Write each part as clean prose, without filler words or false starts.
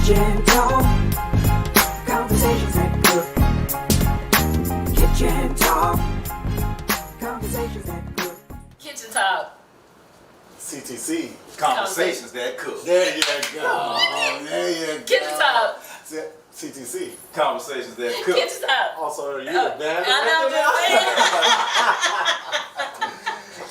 Kitchen talk, conversations that good. Kitchen talk, conversations that good. Kitchen talk. CTC. Conversations that cook. There you go. There you go. Kitchen talk. CTC. Conversations that cook. Kitchen talk. Also, you're the banner. I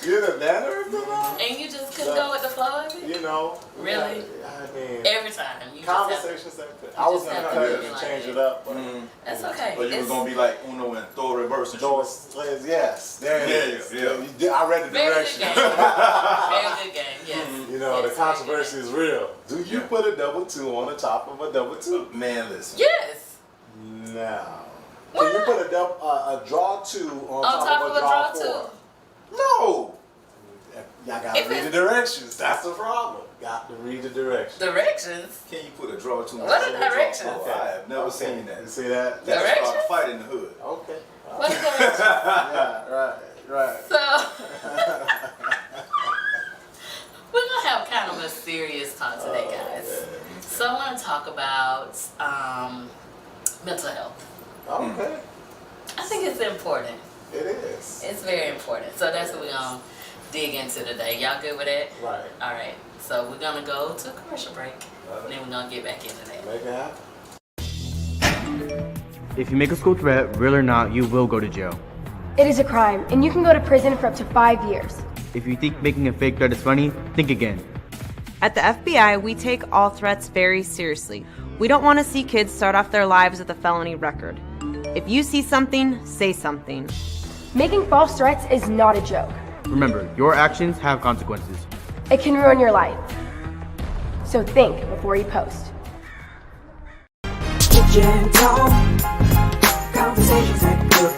You're the banner of the know. And you just couldn't go with the flow of it? You know. Really? I mean. Every time. You Conversations that cook. I was going to cut it and change it up. But that's okay. But you were going to be like Uno and throw a reverse and shoot. Yes. There it is. Yeah. I read the direction. Very good game. Yes. You know, yes, the controversy is real. Do you put a double two on the top of a double two? Man, listen. Yes. No. Why Can you not? put a draw two on top of a draw four? No. Y'all gotta read the directions. That's the problem. Got to read the directions. Directions? Can you put a draw two on What top are of a draw directions? four? I have never seen that. You see that? That's Directions? about a fight in the hood. Okay. What are directions? Yeah, right. So, we're going to have kind of a serious talk today, guys. So, I want to talk about mental health. Okay. I think it's important. It is. It's very important. So, that's what we're going to dig into today. Y'all good with that? Right. All right. So, we're going to go to a commercial break, and then we're going to get back into that. Make it happen. If you make a school threat, real or not, you will go to jail. It is a crime, and you can go to prison for up to 5 years. If you think making a fake threat is funny, think again. At the FBI, we take all threats very seriously. We don't want to see kids start off their lives with a felony record. If you see something, say something. Making false threats is not a joke. Remember, your actions have consequences. It can ruin your life. So think before you post. Kitchen talk, conversations that good.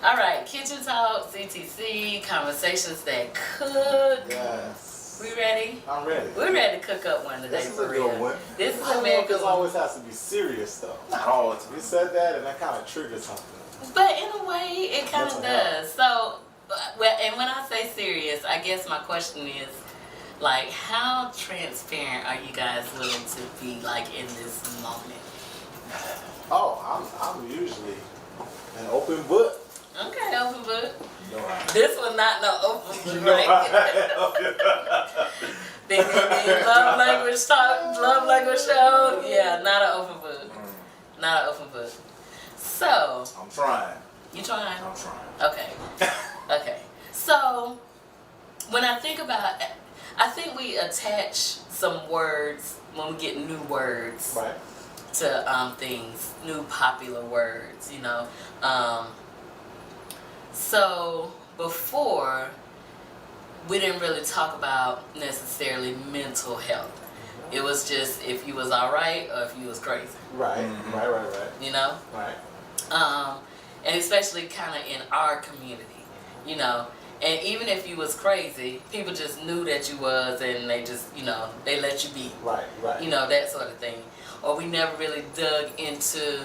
All right. Kitchen talk, CTC, conversations that cook. Yes. We ready? I'm ready. We're ready to cook up one today. This is for a real. good one. This is I a don't very know if good this one. always has to be serious though. Not all the time. You said that and that kind of triggered something. But in a way, it kind of Mental health. does. So, well, and when I say serious, I guess my question is, like, how transparent are you guys willing to be, like, in this moment? Oh, I'm usually an open book. Okay, open book. No, I- This one not no open book, No, right? The love language show. Yeah, not an open book. Not an open book. So, I'm trying. you trying? I'm trying. Okay. Okay. So, when I think about it, I think we attach some words when we get new words Right. to things, new popular words, you know. So, before, we didn't really talk about necessarily mental health. It was just if you was all right or if you was crazy, Right. Right. you know. Right. And especially kind of in our community, you know. And even if you was crazy, people just knew that you was, and they just, you know, they let you be, Right. Right. you know, that sort of thing. Or we never really dug into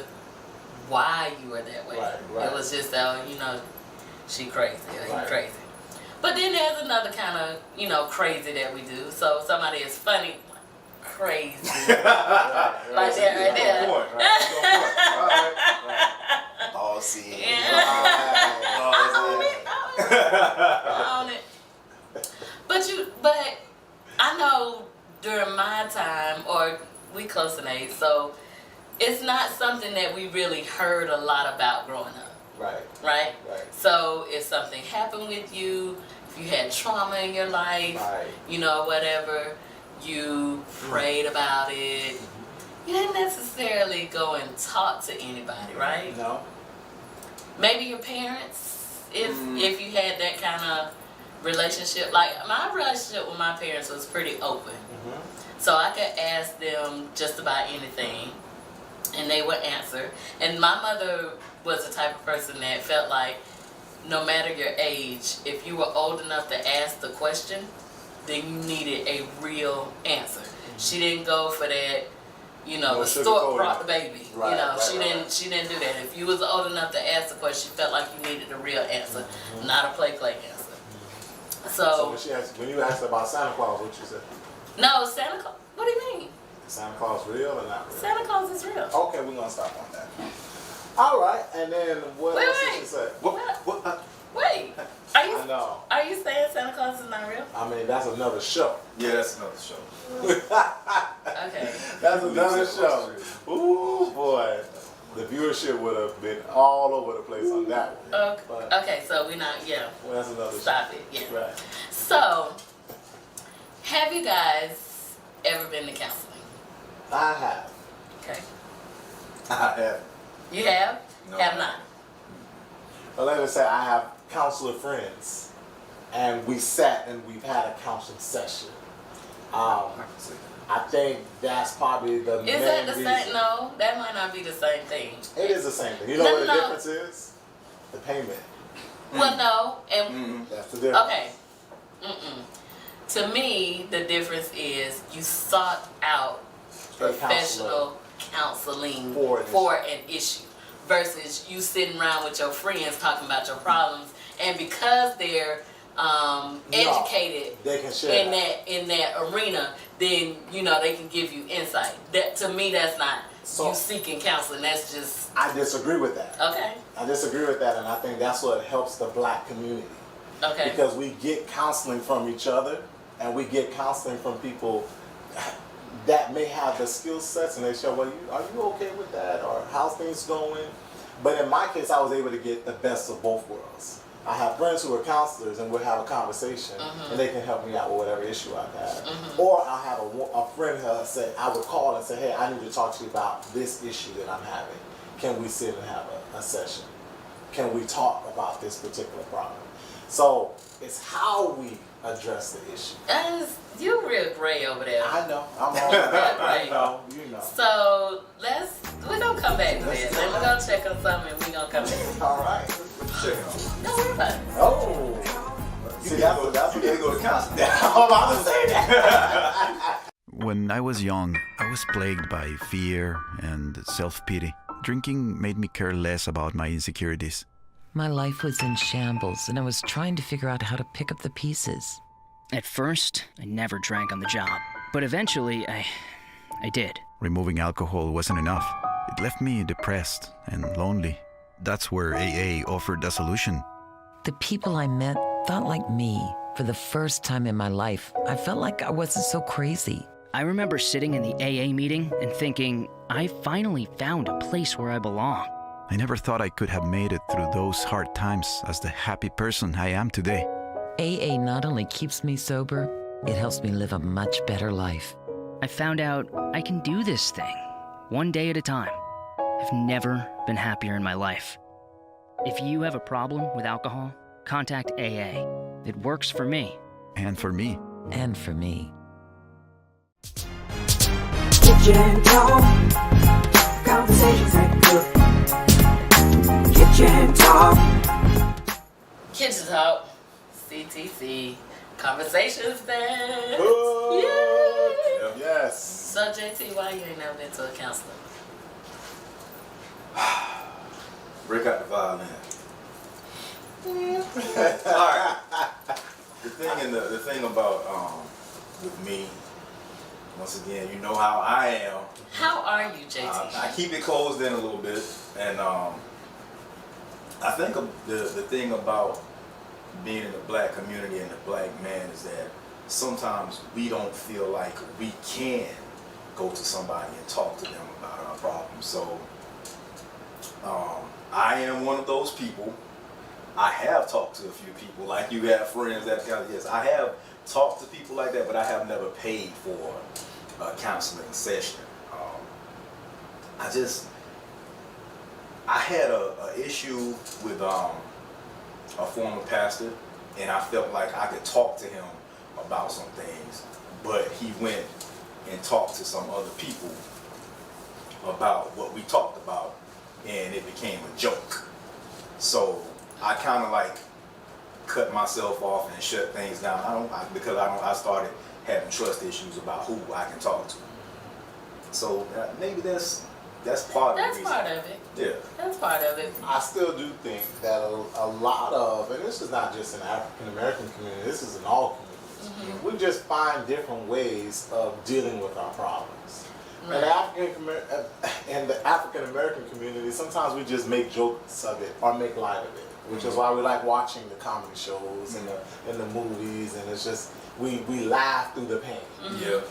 why you were that way. Right. It was just, oh, you know, she crazy, or he Right. crazy. But then there's another kind of, you know, crazy that we do. So somebody is funny, crazy, like that right there. Good point. Right. All seen. On it. But I know during my time, or we close in age, so it's not something that we really heard a lot about growing up, Right. right? Right. So if something happened with you, if you had trauma in your life, Right. you know, whatever, you prayed about it. You didn't necessarily go and talk to anybody, right? No. Maybe your parents, if you had that kind of relationship. Like, my relationship with my parents was pretty open. So I could ask them just about anything, and they would answer. And my mother was the type of person that felt like no matter your age, if you were old enough to ask the question, then you needed a real answer. She didn't go for that, you know, No the stork sugarcoating. brought the baby. Right, you know, right, she right, didn't she didn't do that. If you was old enough to ask the question, she felt like you needed a real answer, not a play answer. So when you asked about Santa Claus, what you said? No, Santa Claus. What do you mean? Santa Claus real or not real? Santa Claus is real. Okay, we're gonna stop on that. All right, and then what Wait, else wait. did you say? What? Wait, I know. are you saying Santa Claus is not real? I mean, that's another show. Yeah, that's another show. Okay. That's another show. Ooh, boy. The viewership would have been all over the place on that one. Okay, But, okay, so we're not, yeah. well, that's another Stop show. it, yeah. Right. So, have you guys ever been to counseling? I have. Okay. I have. You have? No. Have not? Well, let me say I have counselor friends, and we sat and we've had a counseling session. I can see that. I think that's probably the main Is that the reason. same? No, that might not be the same thing. It is the same thing. You know No, what the no. difference is? The payment. Well, no, and That's the difference. okay. To me, the difference is you sought out professional counseling For an an issue versus you sitting around with your friends talking about your problems, and because they're educated They can share in that arena, then you know they can give you insight. That to me, that's not So- you seeking counseling. That's just I disagree with that. okay. I disagree with that, and I think that's what helps the black community. Okay. Because we get counseling from each other, and we get counseling from people that may have the skill sets, and they show, well, are you okay with that, or how's things going? But in my case, I was able to get the best of both worlds. I have friends who are counselors, and we'll have a conversation, and they can help me out with whatever issue I've had. Or I'll have a friend who say, I would call and say, hey, I need to talk to you about this issue that I'm having. Can we sit and have a session? Can we talk about this particular problem? So it's how we address the issue. You're real gray over there. I know. I'm all that. Right. I know. You know. So we're gonna come back to this. And we're gonna check on something and we're gonna come back. All right. Check it out. No, we're fine. Oh. See, that's You need to go to counseling. I'm about to say that. When I was young, I was plagued by fear and self-pity. Drinking made me care less about my insecurities. My life was in shambles, and I was trying to figure out how to pick up the pieces. At first, I never drank on the job, but eventually I did. Removing alcohol wasn't enough. It left me depressed and lonely. That's where AA offered a solution. The people I met thought like me. For the first time in my life, I felt like I wasn't so crazy. I remember sitting in the AA meeting and thinking, I finally found a place where I belong. I never thought I could have made it through those hard times as the happy person I am today. AA not only keeps me sober, it helps me live a much better life. I found out I can do this thing, one day at a time. I've never been happier in my life. If you have a problem with alcohol, contact AA. It works for me. And for me. And for me. Kitchen talk, conversations that cook. Kitchen talk. Kitchen Talk, CTC, conversations that. Good. Yeah. Yes. So JT, why you ain't never been to a counselor? Break out the violin. All right. The thing about with me, once again, you know how I am. How are you, JT? I keep it closed in a little bit, and I think the thing about being in the black community and the black man is that sometimes we don't feel like we can go to somebody and talk to them about our problems. So I am one of those people. I have talked to a few people, like you have friends that kind of, yes, I have talked to people like that, but I have never paid for a counseling session. I had a issue with a former pastor, and I felt like I could talk to him about some things, but he went and talked to some other people about what we talked about, and it became a joke. So I kind of like cut myself off and shut things down. I started having trust issues about who I can talk to. So maybe that's part of the reason. That's part of it. Yeah. That's part of it. I still do think that a lot of, and this is not just in the African American community, this is in all communities, we just find different ways of dealing with our problems. And the African American community, sometimes we just make jokes of it or make light of it, which is why we like watching the comedy shows and the movies, and it's just we laugh through the pain. Yeah.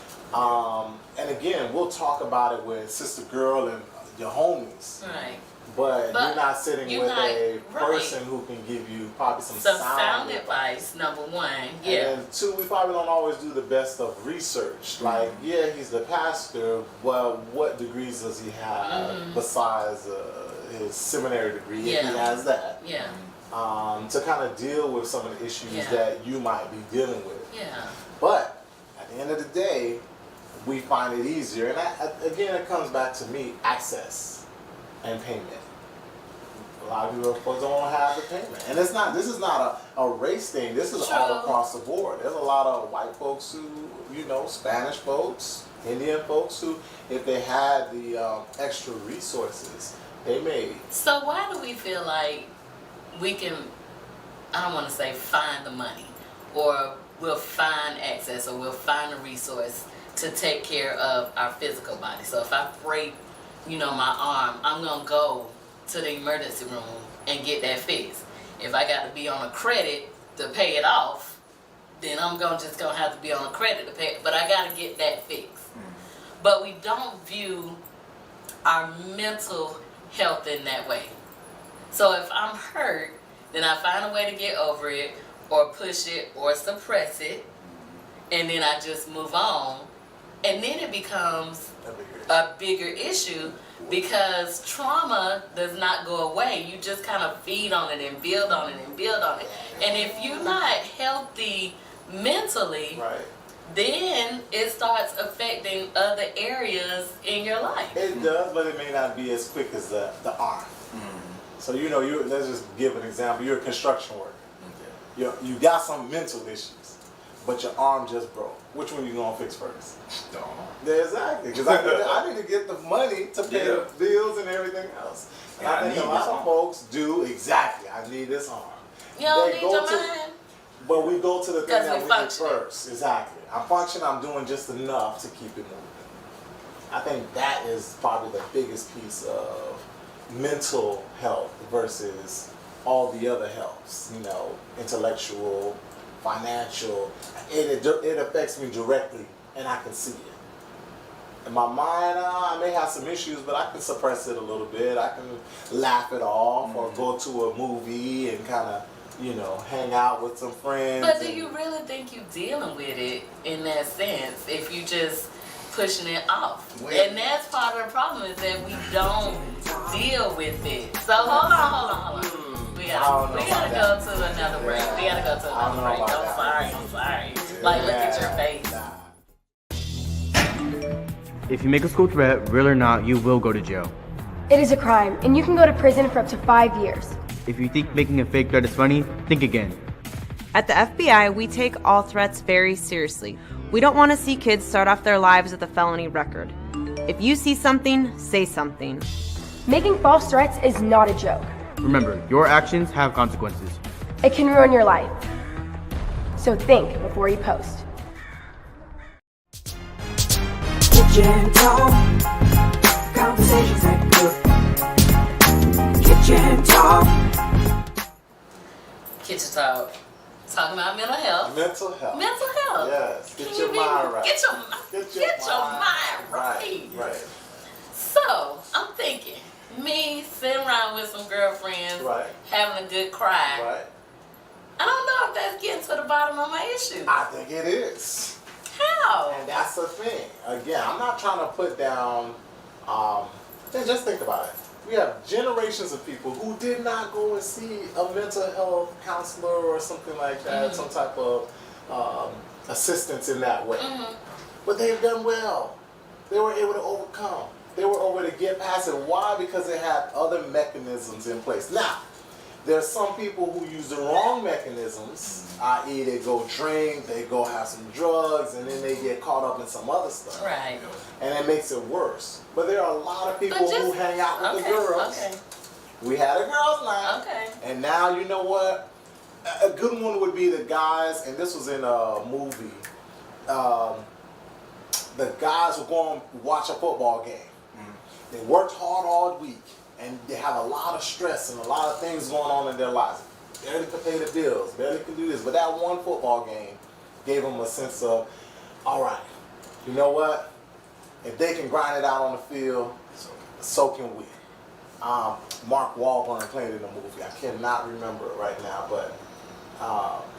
And again, we'll talk about it with Sister Girl and your homies. Right. But you're not sitting with a right. person who can give you probably some sound advice, number one. Yeah. And then two, we probably don't always do the best of research. Like, yeah, he's the pastor, well, what degrees does he have besides his seminary degree? Yeah. If he has that. Yeah. To kind of deal with some of the issues that you might be dealing with. Yeah. But at the end of the day, we find it easier. And again, it comes back to me, access and payment. A lot of people, of course, don't have the payment. And it's not. This is not a race thing. This is all across the board. There's a lot of white folks who, Spanish folks, Indian folks who, if they had the extra resources, they may. So why do we feel like we can, I don't want to say find the money, or we'll find access, or we'll find a resource to take care of our physical body? So if I break, my arm, I'm going to go to the emergency room and get that fixed. If I got to be on a credit to pay it off, then I'm just gonna have to be on a credit to pay it. But I got to get that fixed. But we don't view our mental health in that way. So if I'm hurt, then I find a way to get over it, or push it, or suppress it, and then I just move on. And then it becomes a bigger issue, because trauma does not go away. You just kind of feed on it and build on it and build on it. And if you're not healthy mentally, then it starts affecting other areas in your life. It does, but it may not be as quick as the arm. So let's just give an example. You're a construction worker. You got some mental issues, but your arm just broke. Which one you gonna fix first? Exactly, because I need to get the money to pay the bills and everything else. And I think a lot of folks do exactly. I need this arm. You don't need your mind. But we go to the thing that we did function first. Exactly. I'm functioning. I'm doing just enough to keep it moving. I think that is probably the biggest piece of mental health versus all the other healths. Intellectual, financial. It affects me directly, and I can see it. In my mind, I may have some issues, but I can suppress it a little bit. I can laugh it off, or go to a movie and kind of, hang out with some friends. But do you really think you're dealing with it in that sense if you just pushing it off? And that's part of the problem, is that we don't deal with it. So hold on. We gotta go to another break. I'm sorry. Like, look at your face. If you make a school threat, real or not, you will go to jail. It is a crime, and you can go to prison for up to 5 years. If you think making a fake threat is funny, think again. At the FBI, we take all threats very seriously. We don't want to see kids start off their lives with a felony record. If you see something, say something. Making false threats is not a joke. Remember, your actions have consequences. It can ruin your life. So think before you post. Kitchen talk, conversations that cook. Kitchen talk. Kitchen talk. Talking about mental health. Mental health. Mental health. Yes. Get your mind right. Get your mind right. Right. So, I'm thinking, me sitting around with some girlfriends, having a good cry. Right. I don't know if that's getting to the bottom of my issue. I think it is. How? And that's the thing. Again, I'm not trying to put down, just think about it. We have generations of people who did not go and see a mental health counselor or something like that, some type of assistance in that way. But they've done well. They were able to overcome. They were able to get past it. Why? Because they had other mechanisms in place. Now, there's some people who use the wrong mechanisms, i.e. they go drink, they go have some drugs, and then they get caught up in some other stuff. Right. And it makes it worse. But there are a lot of people who hang out with the girls. Okay. We had a girls' night. Okay. And now, you know what? A good one would be the guys, and this was in a movie. the guys will go and watch a football game. They worked hard all week, and they have a lot of stress and a lot of things going on in their lives. Barely can pay the bills, barely can do this. But that one football game gave them a sense of, all right, you know what? If they can grind it out on the field, so can we. Mark Wahlberg played in the movie. I cannot remember it right now, but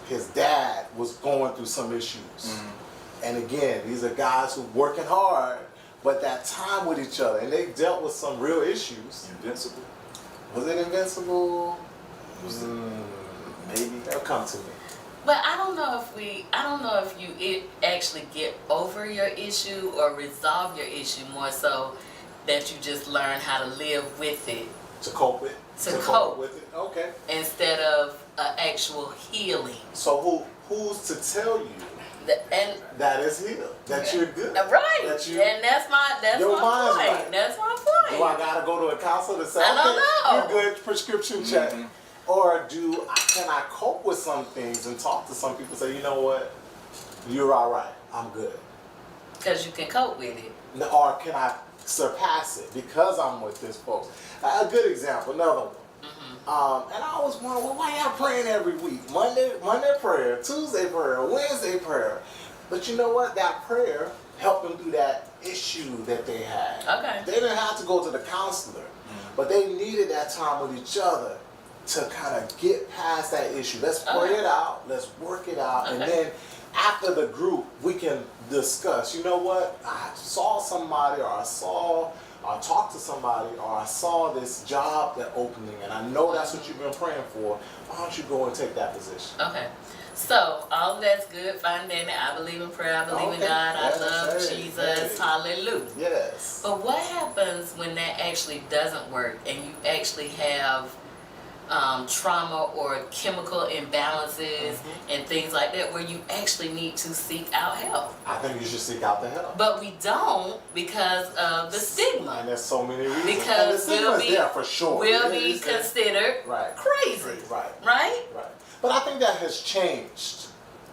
his dad was going through some issues. And again, these are guys who working hard, but that time with each other, and they dealt with some real issues. Invincible? Was it Invincible? Maybe. They'll come to me. But I don't know if you actually get over your issue or resolve your issue, more so that you just learn how to live with it. To cope with? To cope with it? Okay. Instead of an actual healing. So who's to tell you that is healed? That you're good? Right. And that's my point. Right. That's my point. Do I gotta go to a counselor to say, I don't know. you're good, prescription check? Or can I cope with some things and talk to some people and say, you know what, you're all right, I'm good. Because you can cope with it. Or can I surpass it because I'm with this folks? A good example, another one. And I always wonder, well, why y'all praying every week? Monday prayer, Tuesday prayer, Wednesday prayer. But you know what? That prayer helped them through that issue that they had. Okay. They didn't have to go to the counselor, but they needed that time with each other to kind of get past that issue. Let's pray it out. Let's work it out. And then after the group, we can discuss, you know what? I saw somebody, or I talked to somebody, or I saw this job that opening, and I know that's what you've been praying for. Why don't you go and take that position? Okay. So, all of that's good, fine, Danny. I believe in prayer. I believe in God. I love Jesus. Hallelujah. Yes. But what happens when that actually doesn't work and you actually have trauma or chemical imbalances and things like that, where you actually need to seek out help? I think you should seek out the help. But we don't, because of the stigma. And there's so many reasons. Because we'll be there for sure. We'll be considered crazy. Right? But I think that has changed.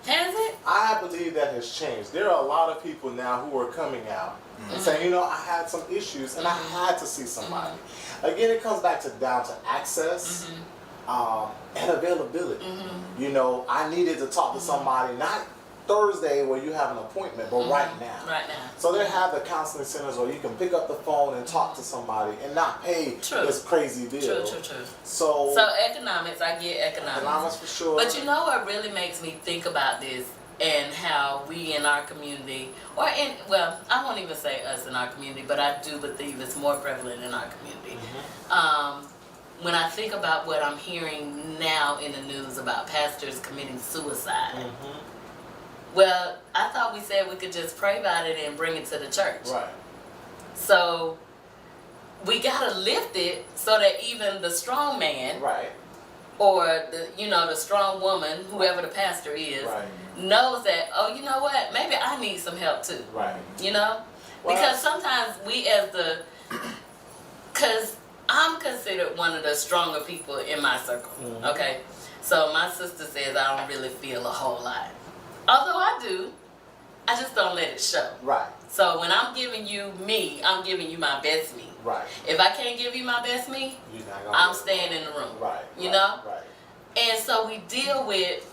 Has it? I believe that has changed. There are a lot of people now who are coming out and saying, you know, I had some issues and I had to see somebody. Again, it comes back down to access and availability. You know, I needed to talk to somebody, not Thursday where you have an appointment, but right now. Right now. So they have the counseling centers where you can pick up the phone and talk to somebody and not pay this crazy bill. True. So economics, I get economics. Economics for sure. But you know what really makes me think about this, and how we in our community, I won't even say us in our community, but I do believe it's more prevalent in our community. When I think about what I'm hearing now in the news about pastors committing suicide, well, I thought we said we could just pray about it and bring it to the church. Right. So we gotta lift it so that even the strong man, or the strong woman, whoever the pastor is, knows that, oh, you know what, maybe I need some help too. Right. You know? Because sometimes we because I'm considered one of the stronger people in my circle. Okay? So my sister says I don't really feel a whole lot. Although I do, I just don't let it show. Right. So when I'm giving you me, I'm giving you my best me. Right. If I can't give you my best me, I'm staying in the room. Right. You know? Right. And so we deal with,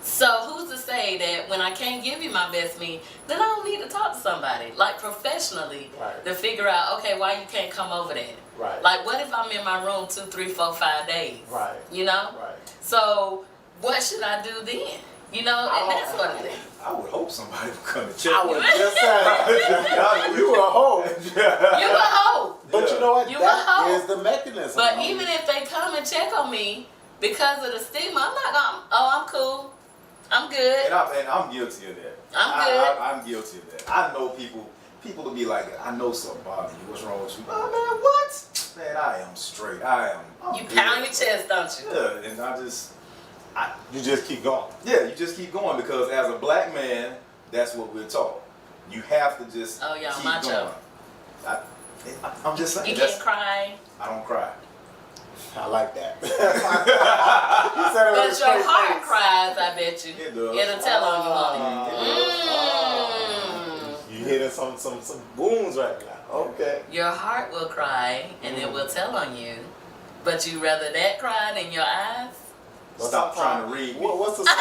so who's to say that when I can't give you my best me, then I don't need to talk to somebody, like professionally, to figure out, okay, why you can't come over there? Right. Like, what if I'm in my room 2, 3, 4, 5 days? Right. You know? Right. So what should I do then? You know, and that sort of thing. I would hope somebody would come and check. I would just say, you would hope. You would hope. But you know what? You That is the mechanism. But even if they come and check on me because of the stigma, I'm not gonna, I'm cool. I'm good. And I'm guilty of that. I'm good. I'm guilty of that. I know people to be like, I know something about you. What's wrong with you? Oh, man, what? Man, I am straight. I'm you pound your chest, don't you? Yeah, and you just keep going. Yeah, you just keep going, because as a black man, that's what we're taught. You have to just keep macho. going. I'm just saying. You can't cry. I don't cry. I like that. But your heart cries, I bet you. It does. It'll tell on you, some wounds right now. Okay. Your heart will cry and it will tell on you, but you rather that cry than your eyes? Stop trying to read me. What's the song?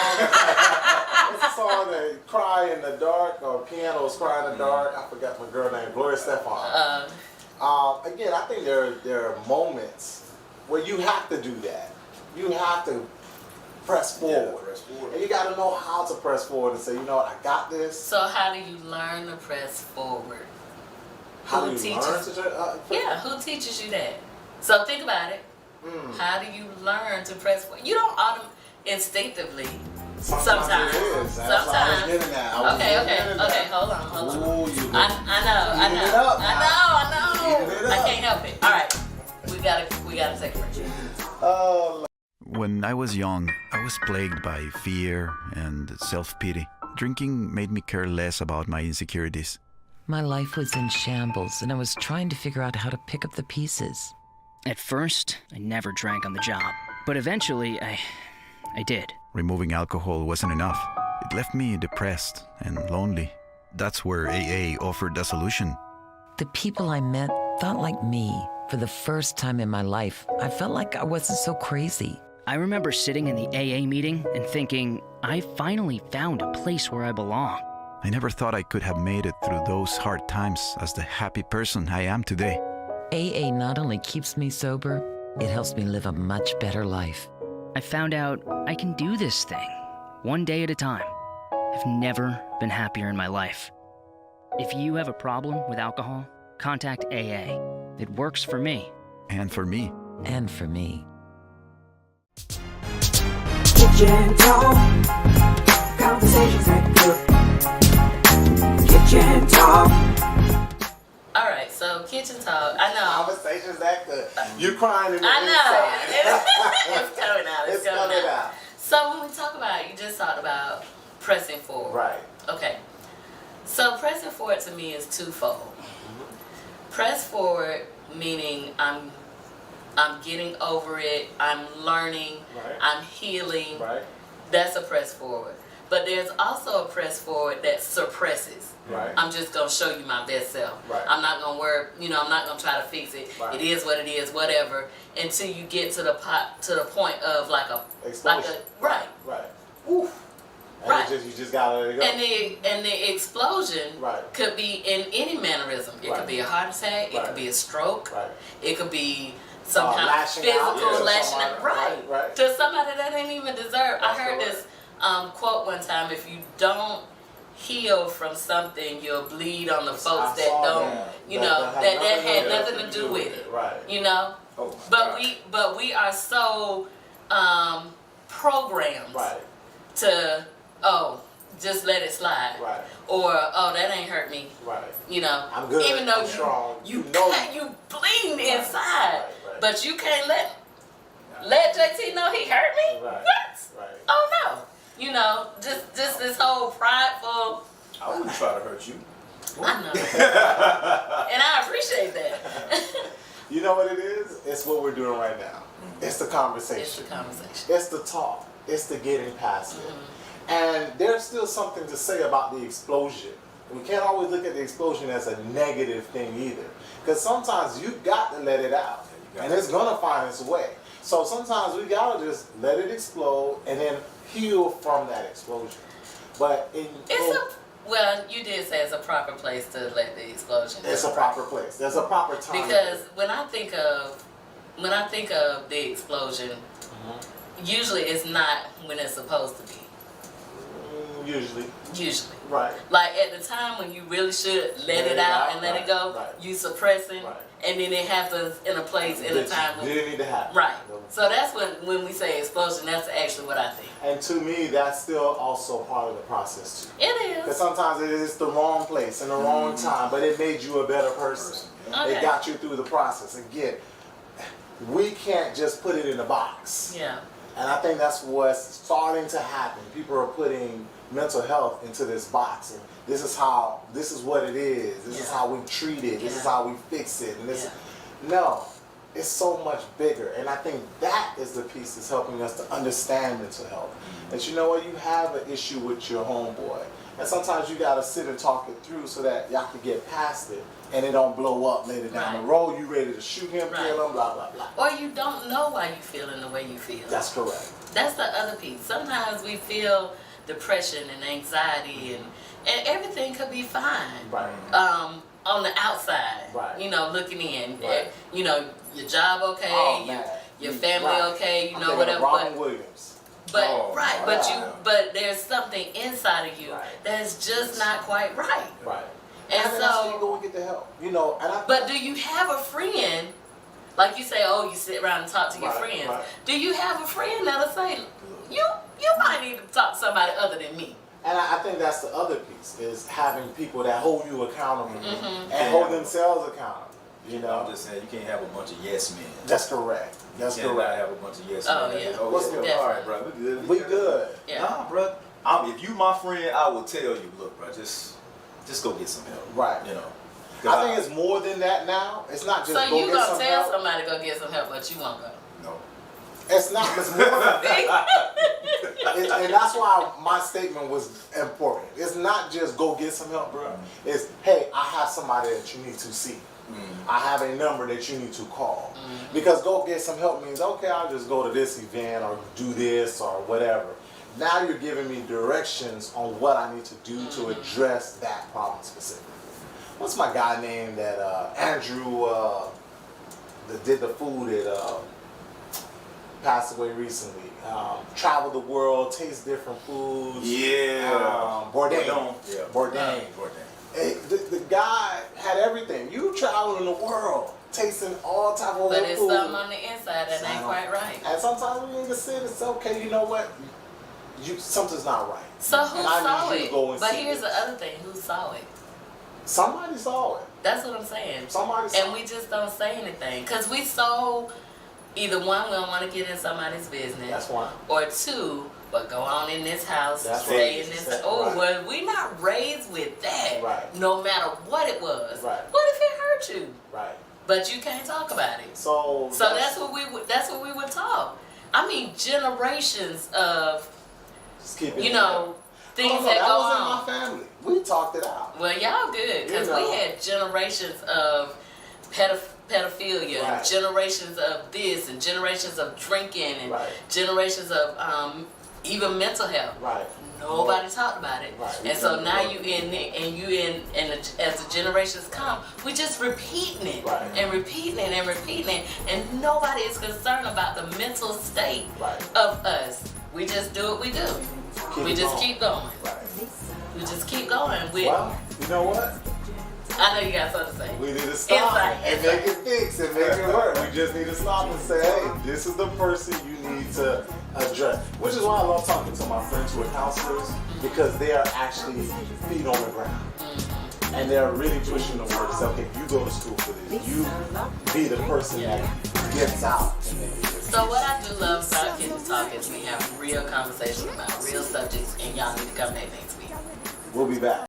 What's the song that cry in the dark or pianos cry in the dark? I forgot my girl name, Gloria Stefan. Again, I think there are moments where you have to do that. You have to press forward. Yeah, press forward. And you got to know how to press forward and say, you know what, I got this. So how do you learn to press forward? How Who do you teaches- learn to Yeah, who teaches you that? So think about it. How do you learn to press forward? You don't instinctively. Sometimes. it is. That's what I was getting at. I was getting at. Okay, hold on. Ooh, you I heating it up now. know. Heating it I up. can't help it. All right, we gotta take a break. When I was young, I was plagued by fear and self-pity. Drinking made me care less about my insecurities. My life was in shambles, and I was trying to figure out how to pick up the pieces. At first, I never drank on the job, but eventually I did. Removing alcohol wasn't enough. It left me depressed and lonely. That's where AA offered a solution. The people I met thought like me. For the first time in my life, I felt like I wasn't so crazy. I remember sitting in the AA meeting and thinking, I finally found a place where I belong. I never thought I could have made it through those hard times as the happy person I am today. AA not only keeps me sober, it helps me live a much better life. I found out I can do this thing, one day at a time. I've never been happier in my life. If you have a problem with alcohol, contact AA. It works for me. And for me. And for me. Kitchen talk, conversations that good. Kitchen talk. All right, so kitchen talk. I know. Conversations that good. You crying in the I know. inside. It's coming out. It's coming out. So when we talk about, you just talked about pressing forward. Right. Okay. So pressing forward to me is twofold. Press forward meaning I'm getting over it. I'm learning. Right. I'm healing. Right. That's a press forward. But there's also a press forward that suppresses. Right. I'm just gonna show you my best self. Right. I'm not gonna work. I'm not gonna try to fix it. Right. It is what it is. Whatever. Until you get to the point of like a Explosion. right. Right. Oof. And Right. you just gotta let it go. And the explosion Right. could be in any mannerism. It Right. could be a heart attack. It Right. could be a stroke. Right. It could be some kind of lashing out, physical yeah, lashing somebody, out. Right. right. To somebody that ain't even deserve. I That's heard right. this quote one time: if you don't heal from something, you'll bleed on the folks I that saw don't, that. that had nothing to do with it. Right. You know? Oh, But we are so programmed Right. to just let it slide. Right. Or that ain't hurt me. Right. You know. I'm good. Even though I'm strong. you know bleeding Right. inside. Right. But you can't let JT know he hurt me. Right. What? Right. Oh no. You know, just this whole prideful. I wouldn't try to hurt you. I know. And I appreciate that. You know what it is? It's what we're doing right now. It's the conversation. It's the conversation. It's the talk. It's the getting past it. And there's still something to say about the explosion. We can't always look at the explosion as a negative thing either. Because sometimes you've got to let it out. And it's going to find its way. So sometimes we got to just let it explode and then heal from that explosion. But Well, you did say it's a proper place to let the explosion. It's a proper place. There's a proper time. Because when I think of the explosion, usually it's not when it's supposed to be. Usually. Right. Like at the time when you really should let it out and let it go, right. you suppressing, Right. and then it happens in a place in a time when didn't need to happen. right. So that's when we say explosion. That's actually what I think. And to me, that's still also part of the process too. It Because is. sometimes it is the wrong place and the wrong time, but it made you a better person. Okay. It got you through the process. Again, we can't just put it in a box. Yeah. And I think that's what's starting to happen. People are putting mental health into this box, and this is what it is. This is how we treat it. This is how we fix it. And this, no, it's so much bigger. And I think that is the piece that's helping us to understand mental health. That you know what, you have an issue with your homeboy. And sometimes you gotta sit and talk it through so that y'all can get past it and it don't blow up later down the road. You ready to shoot him, kill him, blah, blah, blah. Or you don't know why you feeling the way you feel. That's correct. That's the other piece. Sometimes we feel depression and anxiety and everything could be fine. Right. On the outside. Right. You know, looking in. Right. You know, your job okay, Oh, your family okay, you know, I'm whatever. Robin Williams. But but there's something inside of you that's just not quite right. Right. And that's where you go and get the help. You know, but do you have a friend, like you say, oh, you sit around and talk to your friends. Right. Do you have a friend that'll say, you might need to talk to somebody other than me? And I think that's the other piece, is having people that hold you accountable and hold themselves accountable. You know, I'm just saying, you can't have a bunch of yes men. That's correct. That's you cannot correct. have a bunch of yes Oh, men. yeah. What's All right, bro. We good. We good. Yeah. Nah, bro. If you my friend, I will tell you, look, bro, just go get some help. Right. You know. I think it's more than that now. It's not just So go you get gonna some tell help. somebody to go get some help, but you won't go. No. It's not. It's more than that. And that's why my statement was important. It's not just go get some help, bro. It's, hey, I have somebody that you need to see. I have a number that you need to call. Because go get some help means, okay, I'll just go to this event or do this or whatever. Now you're giving me directions on what I need to do to address that problem specifically. What's my guy name that Andrew that did the food at passed away recently? Travel the world, taste different foods. Yeah. Bourdain. Yeah. Bourdain. Hey, the guy had everything. You traveling the world, tasting all type of But food. it's something on the inside that ain't quite right. And sometimes we need to sit and say, okay, you know what? Something's not right. So who And I saw need you to it? go and But see here's this. the other thing: who saw it? Somebody saw it. That's what I'm saying. Somebody saw And we just don't say anything because we so either one, we don't want to get in somebody's business. That's one. Or two, but go on in this house, That's stay right. in this. That's Oh, right. well, we not raised with that. Right. No matter what it was. Right. What if it hurt you? Right. But you can't talk about it. So that's what we would. That's what we would talk. I mean, generations of just keep it you know things that that go was on. in my family. We talked it out. Well, y'all good because You know. we had generations of pedophilia, Right. and generations of this, and generations of drinking, and Right. generations of even mental health. Right. Nobody talked about it, Right. and so now you in it, and as the generations come, we just repeating it Right. and repeating it and repeating it, and nobody is concerned about the mental state Right. of us. We just do what we do. We just going. keep going. Right. We just keep going. Well, you know what? I know you got something to say. We need to stop Insight, and make it fix and make it work. We just need to stop and say, hey, this is the person you need to address. Which is why I love talking to my friends who are counselors, because they are actually feet on the ground. And they're really pushing the word. So, okay, you go to school for this. You be the person that gets out. And make it fix. So what I do love about Kitten Talk is we have real conversations about real subjects, and y'all need to come back next week. We'll be back.